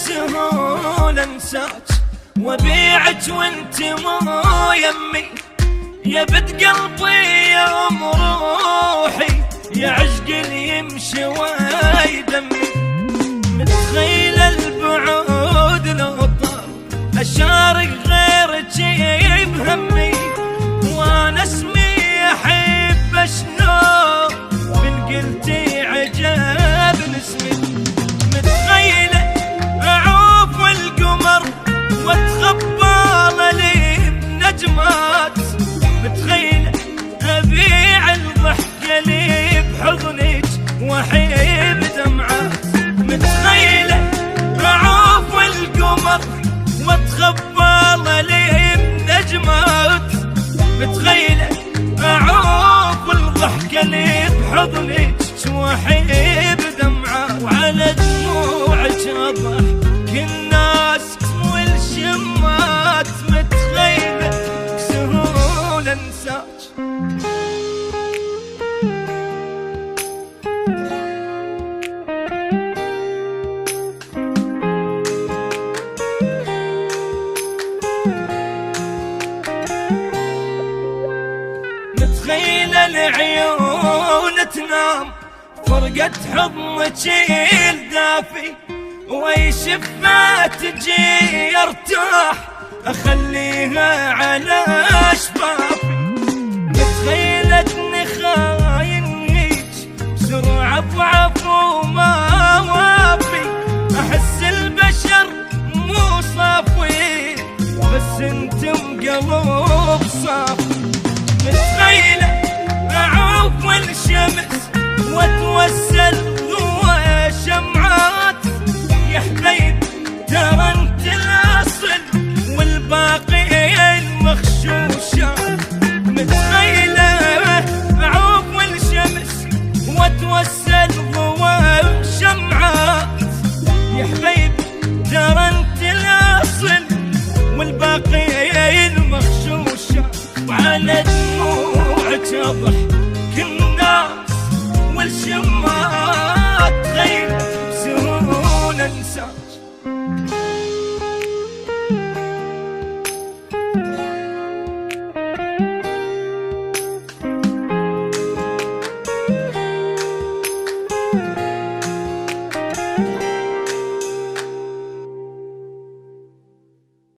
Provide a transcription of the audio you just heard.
بسهولة انساك وبيعك وانت مو يمي، يا بد قلبي يا ام روحي، يا عشق اللي يمشي ويدمي. متخيل البعود لو طار اشارك غيرك بهمي، وانا اسمي احب شلون من قلتي عجبني اسمي. متخيله اعوف القمر واتخبى لي بنجمات، متخيله ابيع الضحكه لي بحضنك واحب دمعات. متخيله اعوف القمر واتخبى لي بنجمات، متخيله اعوف الضحكه لي بحضنك واحب دمعات. وعلى دموعك اضحك الناس والشمات، متخيله بسهوله انساك. متخيله العيون تنام فرقت حضنك الدافي، وي شفة تجي ارتاح اخليها على شفافي. متخيلتني خاين هيج بسرعة ضعف وما وافي، احس البشر مو صافي بس انتم قلب صافي. متخيلة اعوف الشمس واتوسل